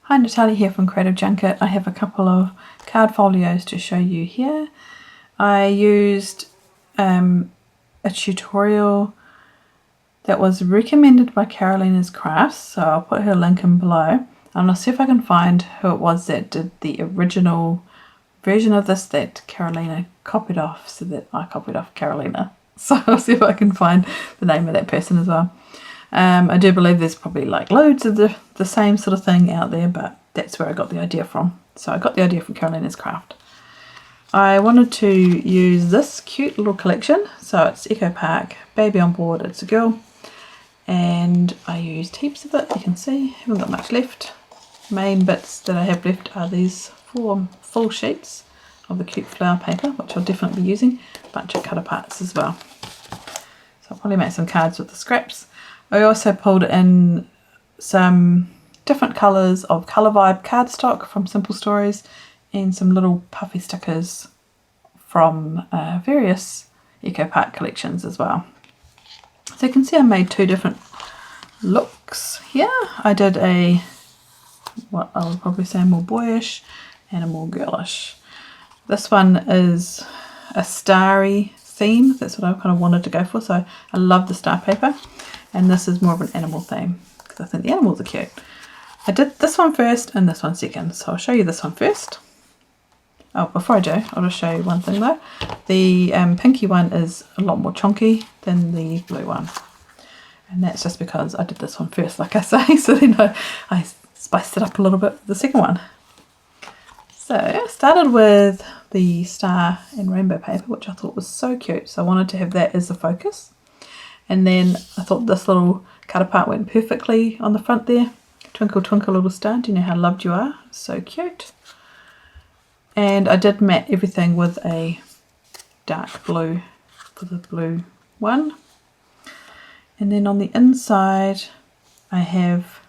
Hi, Natalia here from Creative Junket. I have a couple of card folios to show you here. I used a tutorial that was recommended by Karolina's Crafts, so I'll put her link in below. I'm going to see if I can find who it was that did the original version of this that Karolina copied off, so that I copied off Karolina. So I'll see if I can find the name of that person as well. I do believe there's probably like loads of the same sort of thing out there, but that's where I got the idea from. So I got the idea from Karolina's Craft. I wanted to use this cute little collection. So it's Eco Park, Baby on Board, It's a Girl. And I used heaps of it, you can see, haven't got much left. Main bits that I have left are these 4 full sheets of the cute flower paper, which I'll definitely be using. A bunch of cut parts as well. So I'll probably make some cards with the scraps. I also pulled in some different colours of Colour Vibe cardstock from Simple Stories and some little puffy stickers from various Eco Park collections as well. So you can see I made 2 different looks here. I did a, what I would probably say, more boyish and a more girlish. This one is a starry theme. That's what I kind of wanted to go for. So I love the star paper. And this is more of an animal theme because I think the animals are cute. I did this one first and this one second. So I'll show you this one first. Oh, before I do, I'll just show you one thing though. The pinky one is a lot more chunky than the blue one. And that's just because I did this one first, like I say. So then I spiced it up a little bit with the second one. So I started with the star and rainbow paper, which I thought was so cute. So I wanted to have that as the focus. And then I thought this little cut apart went perfectly on the front there. Twinkle, twinkle, little star. Do you know how loved you are? So cute. And I did matte everything with a dark blue for the blue one. And then on the inside, I have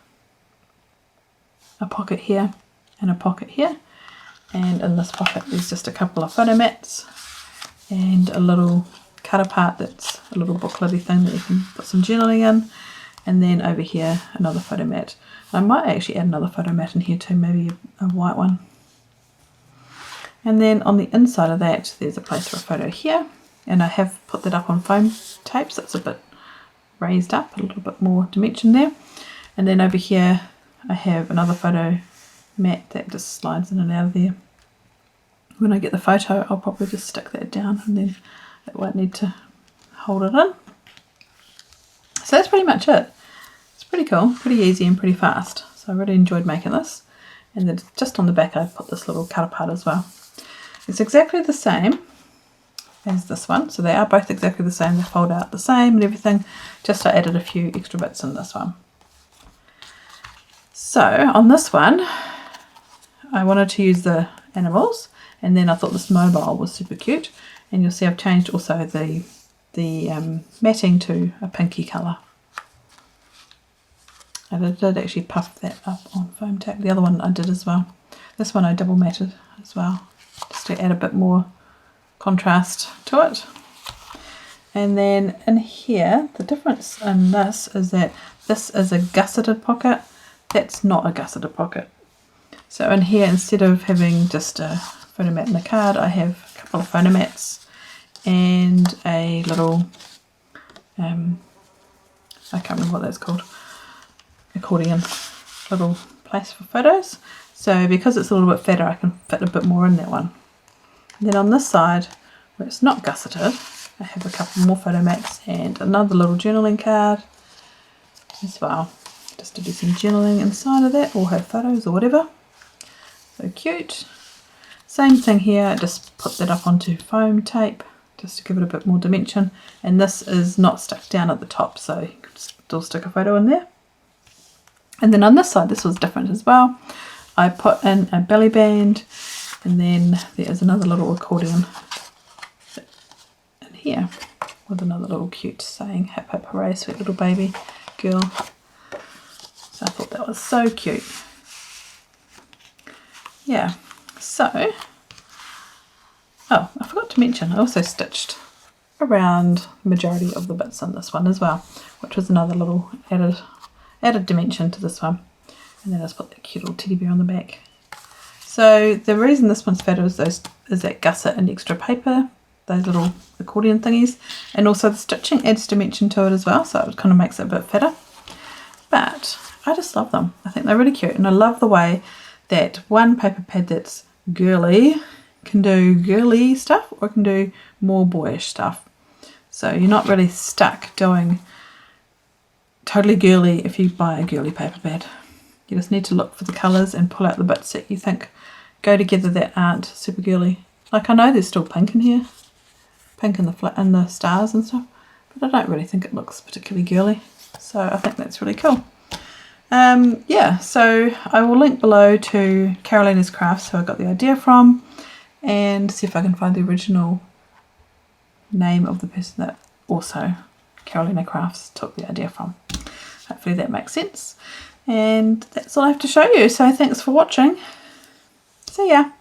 a pocket here and a pocket here. And in this pocket, there's just a couple of photo mats and a little cut apart that's a little booklety thing that you can put some journaling in. And then over here, another photo mat. I might actually add another photo mat in here too, maybe a white one. And then on the inside of that, there's a place for a photo here. And I have put that up on foam tape, so it's a bit raised up, a little bit more dimension there. And then over here, I have another photo mat that just slides in and out of there. When I get the photo, I'll probably just stick that down and then it won't need to hold it in. So that's pretty much it. It's pretty cool, pretty easy and pretty fast. So I really enjoyed making this. And then just on the back I put this little cut apart as well. It's exactly the same as this one. So they are both exactly the same. They fold out the same and everything. Just I added a few extra bits in this one. So on this one, I wanted to use the animals. And then I thought this mobile was super cute. And you'll see I've changed also the matting to a pinky colour. And I did actually puff that up on foam tape. The other one I did as well. This one I double matted as well, just to add a bit more contrast to it. And then in here, the difference in this is that this is a gusseted pocket. That's not a gusseted pocket. So in here, instead of having just a photo mat and a card, I have a couple of photo mats and a little, I can't remember what that's called, accordion, little place for photos. So because it's a little bit fatter, I can fit a bit more in that one. And then on this side, where it's not gusseted, I have a couple more photo mats and another little journaling card as well, just to do some journaling inside of that, or have photos or whatever. So cute. Same thing here, I just put that up onto foam tape just to give it a bit more dimension. And this is not stuck down at the top, so you can still stick a photo in there. And then on this side, this was different as well. I put in a belly band, and then there is another little accordion in here with another little cute saying, "Hip hip hooray, sweet little baby girl." So I thought that was so cute. Yeah, so, oh, I forgot to mention, I also stitched around the majority of the bits on this one as well, which was another little added dimension to this one. And then I just put that cute little teddy bear on the back. So the reason this one's fatter is that gusset and extra paper, those little accordion thingies, and also the stitching adds dimension to it as well, so it kind of makes it a bit fatter. But I just love them. I think they're really cute, and I love the way that one paper pad that's girly can do girly stuff or can do more boyish stuff. So you're not really stuck doing totally girly if you buy a girly paper pad. You just need to look for the colours and pull out the bits that you think go together that aren't super girly. Like I know there's still pink in here, pink in the stars and stuff, but I don't really think it looks particularly girly. So I think that's really cool. Yeah, so I will link below to Karolina's crafts, who I got the idea from, and see if I can find the original name of the person that also Karolina Crafts took the idea from. Hopefully that makes sense. And that's all I have to show you. So thanks for watching. See ya.